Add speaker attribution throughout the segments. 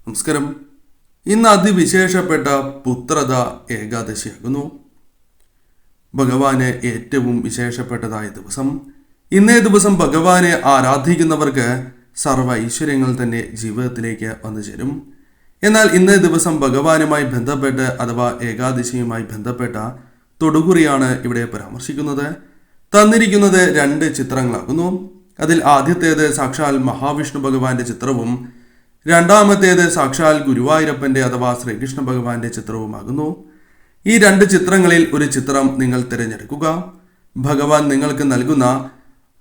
Speaker 1: നമസ്കാരം. ഇന്ന് അതിവിശേഷപ്പെട്ട പുത്രത ഏകാദശിയാകുന്നു. ഭഗവാന് ഏറ്റവും വിശേഷപ്പെട്ടതായ ദിവസം. ഇന്നേ ദിവസം ഭഗവാനെ ആരാധിക്കുന്നവർക്ക് സർവ്വ ഐശ്വര്യങ്ങൾ തന്നെ ജീവിതത്തിലേക്ക് വന്നു ചേരും. എന്നാൽ ഇന്നേ ദിവസം ഭഗവാനുമായി ബന്ധപ്പെട്ട് അഥവാ ഏകാദശിയുമായി ബന്ധപ്പെട്ട തൊടുകുറിയാണ് ഇവിടെ പരാമർശിക്കുന്നത്. തന്നിരിക്കുന്നത് 2 ചിത്രങ്ങളാകുന്നു. അതിൽ ആദ്യത്തേത് സാക്ഷാൽ മഹാവിഷ്ണു ഭഗവാന്റെ ചിത്രവും രണ്ടാമത്തേത് സാക്ഷാൽ ഗുരുവായൂരപ്പന്റെ അഥവാ ശ്രീകൃഷ്ണ ഭഗവാന്റെ ചിത്രവുമാകുന്നു. ഈ 2 ചിത്രങ്ങളിൽ ഒരു ചിത്രം നിങ്ങൾ തിരഞ്ഞെടുക്കുക. ഭഗവാൻ നിങ്ങൾക്ക് നൽകുന്ന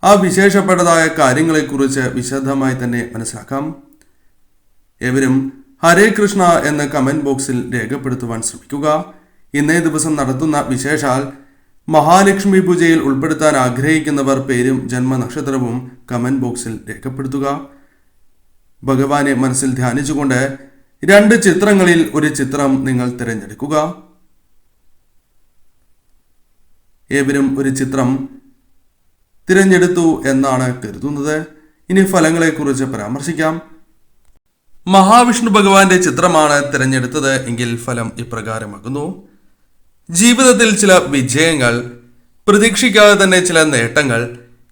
Speaker 1: ആ വിശേഷപ്പെട്ടതായ കാര്യങ്ങളെക്കുറിച്ച് വിശദമായി തന്നെ മനസ്സിലാക്കാം. ഏവരും ഹരേ കൃഷ്ണ എന്ന കമന്റ് ബോക്സിൽ രേഖപ്പെടുത്തുവാൻ ശ്രമിക്കുക. ഇന്നേ ദിവസം നടത്തുന്ന വിശേഷാൽ മഹാലക്ഷ്മി പൂജയിൽ ഉൾപ്പെടുത്താൻ ആഗ്രഹിക്കുന്നവർ പേരും ജന്മനക്ഷത്രവും കമന്റ് ബോക്സിൽ രേഖപ്പെടുത്തുക. ഭഗവാനെ മനസ്സിൽ ധ്യാനിച്ചുകൊണ്ട് 2 ചിത്രങ്ങളിൽ ഒരു ചിത്രം നിങ്ങൾ തിരഞ്ഞെടുക്കുക. ഏവരും ഒരു ചിത്രം തിരഞ്ഞെടുത്തു എന്നാണ് കരുതുന്നത്. ഇനി ഫലങ്ങളെക്കുറിച്ച് പരാമർശിക്കാം. മഹാവിഷ്ണു ഭഗവാന്റെ ചിത്രമാണ് തിരഞ്ഞെടുത്തത് എങ്കിൽ ഫലം ഇപ്രകാരമാകുന്നു. ജീവിതത്തിൽ ചില വിജയങ്ങൾ, പ്രതീക്ഷിക്കാതെ തന്നെ ചില നേട്ടങ്ങൾ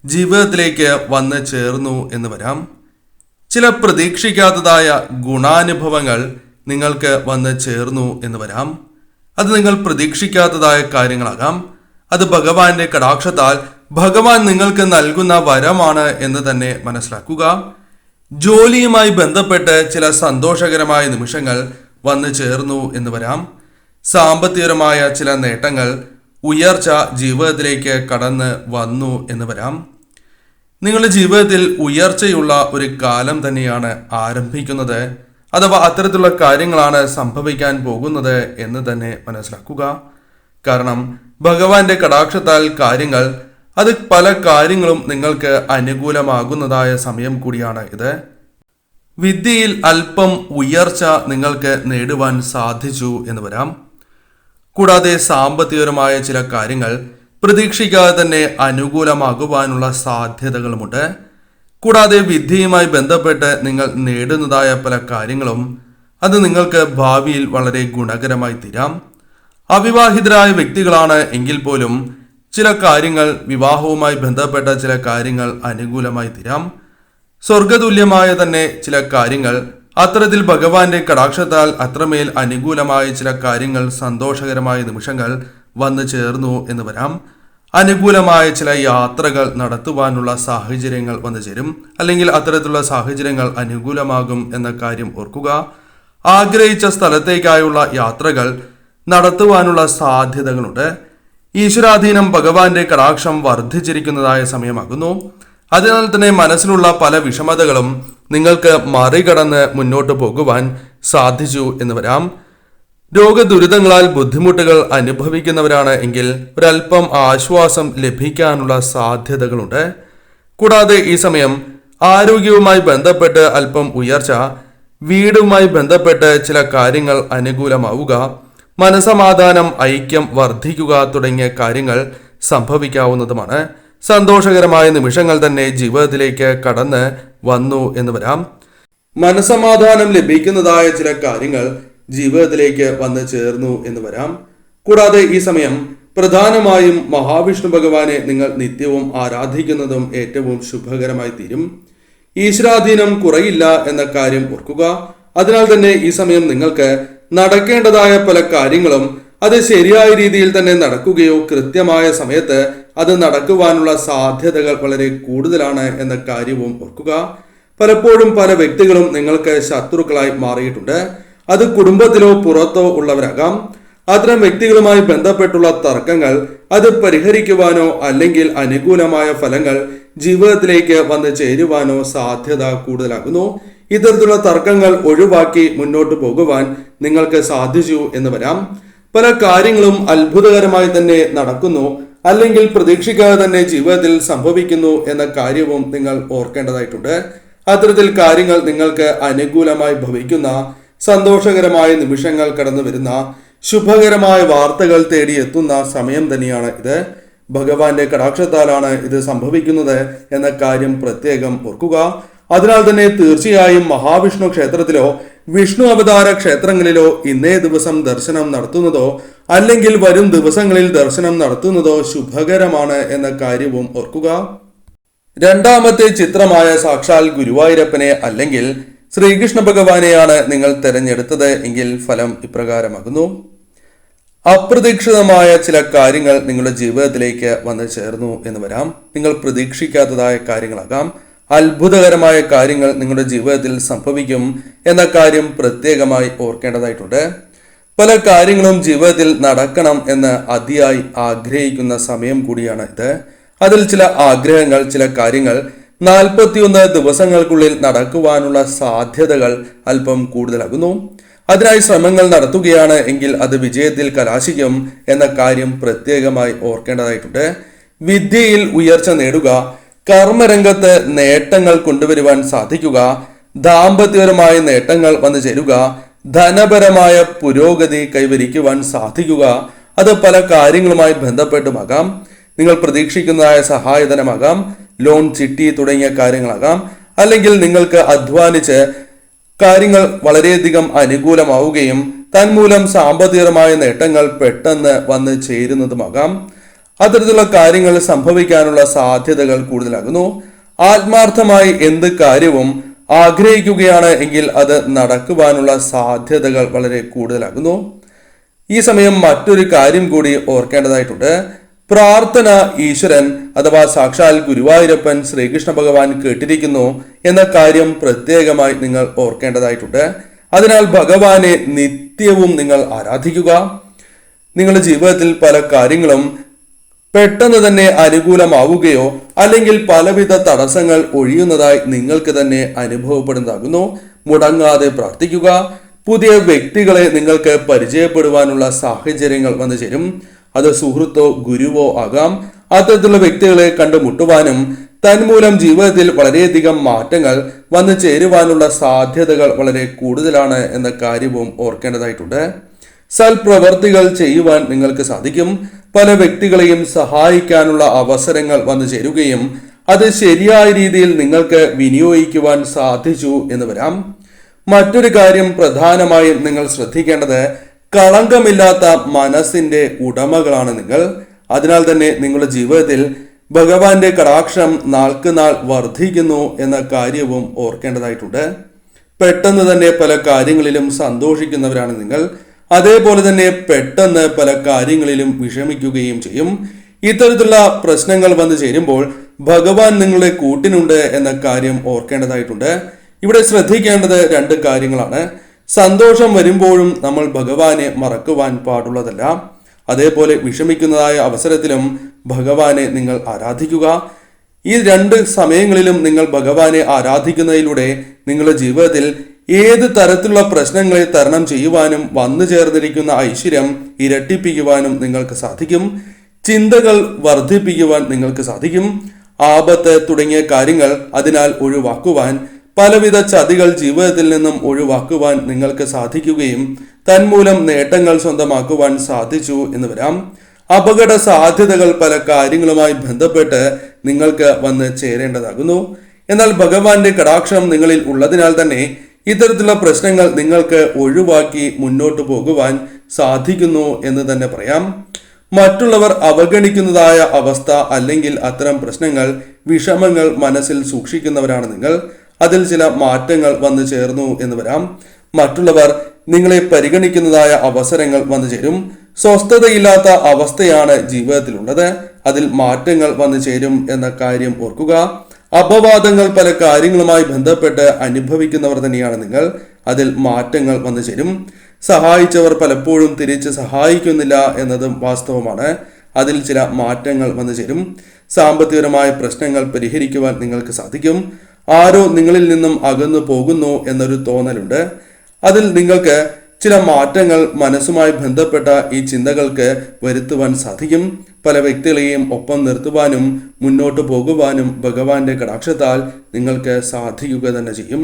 Speaker 1: ജീവിതത്തിലേക്ക് വന്ന് ചേർന്നു എന്ന് വരാം. ചില പ്രതീക്ഷിക്കാത്തതായ ഗുണാനുഭവങ്ങൾ നിങ്ങൾക്ക് വന്ന് ചേർന്നു എന്ന് വരാം. അത് നിങ്ങൾ പ്രതീക്ഷിക്കാത്തതായ കാര്യങ്ങളാകാം. അത് ഭഗവാന്റെ കടാക്ഷത്താൽ ഭഗവാൻ നിങ്ങൾക്ക് നൽകുന്ന വരമാണ് എന്ന് തന്നെ മനസ്സിലാക്കുക. ജോലിയുമായി ബന്ധപ്പെട്ട് ചില സന്തോഷകരമായ നിമിഷങ്ങൾ വന്നു ചേർന്നു എന്ന് വരാം. സാമ്പത്തികപരമായ ചില നേട്ടങ്ങൾ, ഉയർച്ച ജീവിതത്തിലേക്ക് കടന്ന് വന്നു എന്ന് വരാം. നിങ്ങളുടെ ജീവിതത്തിൽ ഉയർച്ചയുള്ള ഒരു കാലം തന്നെയാണ് ആരംഭിക്കുന്നത്, അഥവാ അത്തരത്തിലുള്ള കാര്യങ്ങളാണ് സംഭവിക്കാൻ പോകുന്നത് എന്ന് തന്നെ മനസ്സിലാക്കുക. കാരണം ഭഗവാന്റെ കടാക്ഷത്താൽ കാര്യങ്ങൾ, അത് പല കാര്യങ്ങളും നിങ്ങൾക്ക് അനുകൂലമാകുന്നതായ സമയം കൂടിയാണ് ഇത്. വിദ്യയിൽ അല്പം ഉയർച്ച നിങ്ങൾക്ക് നേടുവാൻ സാധിച്ചു എന്ന് വരാം. കൂടാതെ സാമ്പത്തികപരമായ ചില കാര്യങ്ങൾ പ്രതീക്ഷിക്കാതെ തന്നെ അനുകൂലമാകുവാനുള്ള സാധ്യതകളുമുണ്ട്. കൂടാതെ വിദ്യയുമായി ബന്ധപ്പെട്ട് നിങ്ങൾ നേടുന്നതായ പല കാര്യങ്ങളും അത് നിങ്ങൾക്ക് ഭാവിയിൽ വളരെ ഗുണകരമായി തീരാം. അവിവാഹിതരായ വ്യക്തികളാണ് എങ്കിൽ പോലും ചില കാര്യങ്ങൾ, വിവാഹവുമായി ബന്ധപ്പെട്ട ചില കാര്യങ്ങൾ അനുകൂലമായി തീരാം. സ്വർഗതുല്യമായ തന്നെ ചില കാര്യങ്ങൾ, അത്തരത്തിൽ ഭഗവാന്റെ കടാക്ഷത്താൽ അത്രമേൽ അനുകൂലമായ ചില കാര്യങ്ങൾ, സന്തോഷകരമായ നിമിഷങ്ങൾ വന്നു ചേർന്നു എന്ന് വരാം. അനുകൂലമായ ചില യാത്രകൾ നടത്തുവാനുള്ള സാഹചര്യങ്ങൾ വന്നു ചേരും, അല്ലെങ്കിൽ അത്തരത്തിലുള്ള സാഹചര്യങ്ങൾ അനുകൂലമാകും എന്ന കാര്യം ഓർക്കുക. ആഗ്രഹിച്ച സ്ഥലത്തേക്കായുള്ള യാത്രകൾ നടത്തുവാനുള്ള സാധ്യതകളുണ്ട്. ഈശ്വരാധീനം, ഭഗവാന്റെ കടാക്ഷം വർദ്ധിച്ചിരിക്കുന്നതായ സമയമാകുന്നു. അതിനാൽ തന്നെ മനസ്സിലുള്ള പല വിഷമതകളും നിങ്ങൾക്ക് മറികടന്ന് മുന്നോട്ട് പോകുവാൻ സാധിച്ചു എന്ന് വരാം. രോഗദുരിതങ്ങളാൽ ബുദ്ധിമുട്ടുകൾ അനുഭവിക്കുന്നവരാണ് എങ്കിൽ ഒരല്പം ആശ്വാസം ലഭിക്കാനുള്ള സാധ്യതകളുണ്ട്. കൂടാതെ ഈ സമയം ആരോഗ്യവുമായി ബന്ധപ്പെട്ട് അല്പം ഉയർച്ച, വീടുമായി ബന്ധപ്പെട്ട് ചില കാര്യങ്ങൾ അനുകൂലമാവുക, മനസമാധാനം, ഐക്യം വർദ്ധിക്കുക തുടങ്ങിയ കാര്യങ്ങൾ സംഭവിക്കാവുന്നതുമാണ്. സന്തോഷകരമായ നിമിഷങ്ങൾ തന്നെ ജീവിതത്തിലേക്ക് കടന്ന് വന്നു എന്ന് വരാം. മനസമാധാനം ലഭിക്കുന്നതായ ചില കാര്യങ്ങൾ ജീവിതത്തിലേക്ക് വന്ന് ചേർന്നു എന്ന് വരാം. കൂടാതെ ഈ സമയം പ്രധാനമായും മഹാവിഷ്ണു ഭഗവാനെ നിങ്ങൾ നിത്യവും ആരാധിക്കുന്നതും ഏറ്റവും ശുഭകരമായി തീരും. ഈശ്വരാധീനം കുറയില്ല എന്ന കാര്യം ഓർക്കുക. അതിനാൽ തന്നെ ഈ സമയം നിങ്ങൾക്ക് നടക്കേണ്ടതായ പല കാര്യങ്ങളും അത് ശരിയായ രീതിയിൽ തന്നെ നടക്കുകയോ കൃത്യമായ സമയത്ത് അത് നടക്കുവാനുള്ള സാധ്യതകൾ വളരെ കൂടുതലാണ് എന്ന കാര്യവും ഓർക്കുക. പലപ്പോഴും പല വ്യക്തികളും നിങ്ങൾക്ക് ശത്രുക്കളായി മാറിയിട്ടുണ്ട്. അത് കുടുംബത്തിലോ പുറത്തോ ഉള്ളവരാകാം. അത്തരം വ്യക്തികളുമായി ബന്ധപ്പെട്ടുള്ള തർക്കങ്ങൾ അത് പരിഹരിക്കുവാനോ അല്ലെങ്കിൽ അനുകൂലമായ ഫലങ്ങൾ ജീവിതത്തിലേക്ക് വന്ന് ചേരുവാനോ സാധ്യത കൂടുതലാകുന്നു. ഇത്തരത്തിലുള്ള തർക്കങ്ങൾ ഒഴിവാക്കി മുന്നോട്ട് പോകുവാൻ നിങ്ങൾക്ക് സാധിച്ചു എന്ന് വരാം. പല കാര്യങ്ങളും അത്ഭുതകരമായി തന്നെ നടക്കുന്നു, അല്ലെങ്കിൽ പ്രതീക്ഷിക്കാതെ തന്നെ ജീവിതത്തിൽ സംഭവിക്കുന്നു എന്ന കാര്യവും നിങ്ങൾ ഓർക്കേണ്ടതായിട്ടുണ്ട്. അത്തരത്തിൽ കാര്യങ്ങൾ നിങ്ങൾക്ക് അനുകൂലമായി ഭവിക്കുന്ന, സന്തോഷകരമായ നിമിഷങ്ങൾ കടന്നു വരുന്ന, ശുഭകരമായ വാർത്തകൾ തേടിയെത്തുന്ന സമയം തന്നെയാണ് ഇത്. ഭഗവാന്റെ കടാക്ഷത്താലാണ് ഇത് സംഭവിക്കുന്നത് എന്ന കാര്യം പ്രത്യേകം ഓർക്കുക. അതിനാൽ തന്നെ തീർച്ചയായും മഹാവിഷ്ണു ക്ഷേത്രത്തിലോ വിഷ്ണു അവതാര ക്ഷേത്രങ്ങളിലോ ഇന്നേ ദിവസം ദർശനം നടത്തുന്നതോ അല്ലെങ്കിൽ വരും ദിവസങ്ങളിൽ ദർശനം നടത്തുന്നതോ ശുഭകരമാണ് എന്ന കാര്യവും ഓർക്കുക. രണ്ടാമത്തെ ചിത്രമായ സാക്ഷാൽ ഗുരുവായൂരപ്പനെ അല്ലെങ്കിൽ ശ്രീകൃഷ്ണ ഭഗവാനെയാണ് നിങ്ങൾ തിരഞ്ഞെടുത്തത് എങ്കിൽ ഫലം ഇപ്രകാരമാകുന്നു. അപ്രതീക്ഷിതമായ ചില കാര്യങ്ങൾ നിങ്ങളുടെ ജീവിതത്തിലേക്ക് വന്നു ചേർന്നു എന്ന് വരാം. നിങ്ങൾ പ്രതീക്ഷിക്കാത്തതായ കാര്യങ്ങളാകാം. അത്ഭുതകരമായ കാര്യങ്ങൾ നിങ്ങളുടെ ജീവിതത്തിൽ സംഭവിക്കും എന്ന കാര്യം പ്രത്യേകമായി ഓർക്കേണ്ടതായിട്ടുണ്ട്. പല കാര്യങ്ങളും ജീവിതത്തിൽ നടക്കണം എന്ന് അതിയായി ആഗ്രഹിക്കുന്ന സമയം കൂടിയാണ് ഇത്. അതിൽ ചില ആഗ്രഹങ്ങൾ, ചില കാര്യങ്ങൾ 41 ദിവസങ്ങൾക്കുള്ളിൽ നടക്കുവാനുള്ള സാധ്യതകൾ അല്പം കൂടുതലാകുന്നു. അതിനായി ശ്രമങ്ങൾ നടത്തുകയാണ് എങ്കിൽ അത് വിജയത്തിൽ കലാശിക്കും എന്ന കാര്യം പ്രത്യേകമായി ഓർക്കേണ്ടതായിട്ടുണ്ട്. വിദ്യയിൽ ഉയർച്ച നേടുക, കർമ്മരംഗത്ത് നേട്ടങ്ങൾ കൊണ്ടുവരുവാൻ സാധിക്കുക, ദാമ്പത്യപരമായ നേട്ടങ്ങൾ വന്നു ചേരുക, ധനപരമായ പുരോഗതി കൈവരിക്കുവാൻ സാധിക്കുക. അത് പല കാര്യങ്ങളുമായി ബന്ധപ്പെട്ടുമാകാം. നിങ്ങൾ പ്രതീക്ഷിക്കുന്നതായ സഹായധനമാകാം, ലോൺ, ചിട്ടി തുടങ്ങിയ കാര്യങ്ങളാകാം. അല്ലെങ്കിൽ നിങ്ങൾക്ക് അധ്വാനിച്ച് കാര്യങ്ങൾ വളരെയധികം അനുകൂലമാവുകയും തന്മൂലം സാമ്പത്തികമായ നേട്ടങ്ങൾ പെട്ടെന്ന് വന്ന് ചേരുന്നതുമാകാം. അത്തരത്തിലുള്ള കാര്യങ്ങൾ സംഭവിക്കാനുള്ള സാധ്യതകൾ കൂടുതലാകുന്നു. ആത്മാർത്ഥമായി എന്ത് കാര്യവും ആഗ്രഹിക്കുകയാണ് എങ്കിൽ അത് നടക്കുവാനുള്ള സാധ്യതകൾ വളരെ കൂടുതലാകുന്നു. ഈ സമയം മറ്റൊരു കാര്യം കൂടി ഓർക്കേണ്ടതായിട്ടുണ്ട്. പ്രാർത്ഥന ഈശ്വരൻ അഥവാ സാക്ഷാൽ ഗുരുവായൂരപ്പൻ ശ്രീകൃഷ്ണ ഭഗവാൻ കേട്ടിരിക്കുന്നു എന്ന കാര്യം പ്രത്യേകമായി നിങ്ങൾ ഓർക്കേണ്ടതായിട്ടുണ്ട്. അതിനാൽ ഭഗവാനെ നിത്യവും നിങ്ങൾ ആരാധിക്കുക. നിങ്ങളുടെ ജീവിതത്തിൽ പല കാര്യങ്ങളും പെട്ടെന്ന് തന്നെ അനുകൂലമാവുകയോ അല്ലെങ്കിൽ പലവിധ തടസ്സങ്ങൾ ഒഴിയുന്നതായി നിങ്ങൾക്ക് തന്നെ അനുഭവപ്പെടുന്നതാകുന്നു. മുടങ്ങാതെ പ്രാർത്ഥിക്കുക. പുതിയ വ്യക്തികളെ നിങ്ങൾക്ക് പരിചയപ്പെടുവാനുള്ള സാഹചര്യങ്ങൾ വന്നു ചേരും. അത് സുഹൃത്തോ ഗുരുവോ ആകാം. അത്തരത്തിലുള്ള വ്യക്തികളെ കണ്ടുമുട്ടുവാനും തന്മൂലം ജീവിതത്തിൽ വളരെയധികം മാറ്റങ്ങൾ വന്നു ചേരുവാനുള്ള സാധ്യതകൾ വളരെ കൂടുതലാണ് എന്ന കാര്യവും ഓർക്കേണ്ടതായിട്ടുണ്ട്. സൽപ്രവർത്തികൾ ചെയ്യുവാൻ നിങ്ങൾക്ക് സാധിക്കും. പല വ്യക്തികളെയും സഹായിക്കാനുള്ള അവസരങ്ങൾ വന്നു ചേരുകയും അത് ശരിയായ രീതിയിൽ നിങ്ങൾക്ക് വിനിയോഗിക്കുവാൻ സാധിച്ചു എന്ന് വരാം. മറ്റൊരു കാര്യം പ്രധാനമായും നിങ്ങൾ ശ്രദ്ധിക്കേണ്ടത്, കളങ്കമില്ലാത്ത മനസ്സിന്റെ ഉടമകളാണ് നിങ്ങൾ. അതിനാൽ തന്നെ നിങ്ങളുടെ ജീവിതത്തിൽ ഭഗവാന്റെ കടാക്ഷം നാൾക്ക് നാൾ വർദ്ധിക്കുന്നു എന്ന കാര്യവും ഓർക്കേണ്ടതായിട്ടുണ്ട്. പെട്ടെന്ന് തന്നെ പല കാര്യങ്ങളിലും സന്തോഷിക്കുന്നവരാണ് നിങ്ങൾ. അതേപോലെ തന്നെ പെട്ടെന്ന് പല കാര്യങ്ങളിലും വിഷമിക്കുകയും ചെയ്യും. ഇത്തരത്തിലുള്ള പ്രശ്നങ്ങൾ വന്നു ചേരുമ്പോൾ ഭഗവാൻ നിങ്ങളുടെ കൂട്ടിനുണ്ട് എന്ന കാര്യം ഓർക്കേണ്ടതായിട്ടുണ്ട്. ഇവിടെ ശ്രദ്ധിക്കേണ്ടത് 2 കാര്യങ്ങളാണ്. സന്തോഷം വരുമ്പോഴും നമ്മൾ ഭഗവാനെ മറക്കുവാൻ പാടുള്ളതല്ല. അതേപോലെ വിഷമിക്കുന്നതായ അവസരത്തിലും ഭഗവാനെ നിങ്ങൾ ആരാധിക്കുക. ഈ 2 സമയങ്ങളിലും നിങ്ങൾ ഭഗവാനെ ആരാധിക്കുന്നതിലൂടെ നിങ്ങളുടെ ജീവിതത്തിൽ ഏത് തരത്തിലുള്ള പ്രശ്നങ്ങളെ തരണം ചെയ്യുവാനും വന്നു ചേർന്നിരിക്കുന്ന ഐശ്വര്യം ഇരട്ടിപ്പിക്കുവാനും നിങ്ങൾക്ക് സാധിക്കും. ചിന്തകൾ വർദ്ധിപ്പിക്കുവാൻ നിങ്ങൾക്ക് സാധിക്കും. ആപത്ത് തുടങ്ങിയ കാര്യങ്ങൾ അതിനാൽ ഒഴിവാക്കുവാൻ, പലവിധ ചതികൾ ജീവിതത്തിൽ നിന്നും ഒഴിവാക്കുവാൻ നിങ്ങൾക്ക് സാധിക്കുകയും തന്മൂലം നേട്ടങ്ങൾ സ്വന്തമാക്കുവാൻ സാധിച്ചു എന്ന് വരാം. അപകട സാധ്യതകൾ പല കാര്യങ്ങളുമായി ബന്ധപ്പെട്ട് നിങ്ങൾക്ക് വന്ന് ചേരേണ്ടതാകുന്നു. എന്നാൽ ഭഗവാന്റെ കടാക്ഷം നിങ്ങളിൽ ഉള്ളതിനാൽ തന്നെ ഇത്തരത്തിലുള്ള പ്രശ്നങ്ങൾ നിങ്ങൾക്ക് ഒഴിവാക്കി മുന്നോട്ട് പോകുവാൻ സാധിക്കുന്നു എന്ന് തന്നെ പറയാം. മറ്റുള്ളവർ അവഗണിക്കുന്നതായ അവസ്ഥ അല്ലെങ്കിൽ അത്തരം പ്രശ്നങ്ങൾ, വിഷമങ്ങൾ മനസ്സിൽ സൂക്ഷിക്കുന്നവരാണ് നിങ്ങൾ. അതിൽ ചില മാറ്റങ്ങൾ വന്നു ചേർന്നു എന്ന് വരാം. മറ്റുള്ളവർ നിങ്ങളെ പരിഗണിക്കുന്നതായ അവസരങ്ങൾ വന്നു ചേരും. സ്വസ്ഥതയില്ലാത്ത അവസ്ഥയാണ് ജീവിതത്തിലുള്ളത്. അതിൽ മാറ്റങ്ങൾ വന്നു ചേരും എന്ന കാര്യം ഓർക്കുക. അപവാദങ്ങൾ പല കാര്യങ്ങളുമായി ബന്ധപ്പെട്ട് അനുഭവിക്കുന്നവർ തന്നെയാണ് നിങ്ങൾ. അതിൽ മാറ്റങ്ങൾ വന്നു ചേരും. സഹായിച്ചവർ പലപ്പോഴും തിരിച്ച് സഹായിക്കുന്നില്ല എന്നതും വാസ്തവമാണ്. അതിൽ ചില മാറ്റങ്ങൾ വന്നു ചേരും. സാമ്പത്തികപരമായ പ്രശ്നങ്ങൾ പരിഹരിക്കുവാൻ നിങ്ങൾക്ക് സാധിക്കും. ആരോ നിങ്ങളിൽ നിന്നും അകന്നു പോകുന്നു എന്നൊരു തോന്നലുണ്ട്. അതിൽ നിങ്ങൾക്ക് ചില മാറ്റങ്ങൾ മനസ്സുമായി ബന്ധപ്പെട്ട ഈ ചിന്തകൾക്ക് വരുത്തുവാൻ സാധിക്കും. പല വ്യക്തികളെയും ഒപ്പം നിർത്തുവാനും മുന്നോട്ട് പോകുവാനും ഭഗവാന്റെ കടാക്ഷത്താൽ നിങ്ങൾക്ക് സാധിക്കുക തന്നെ ചെയ്യും.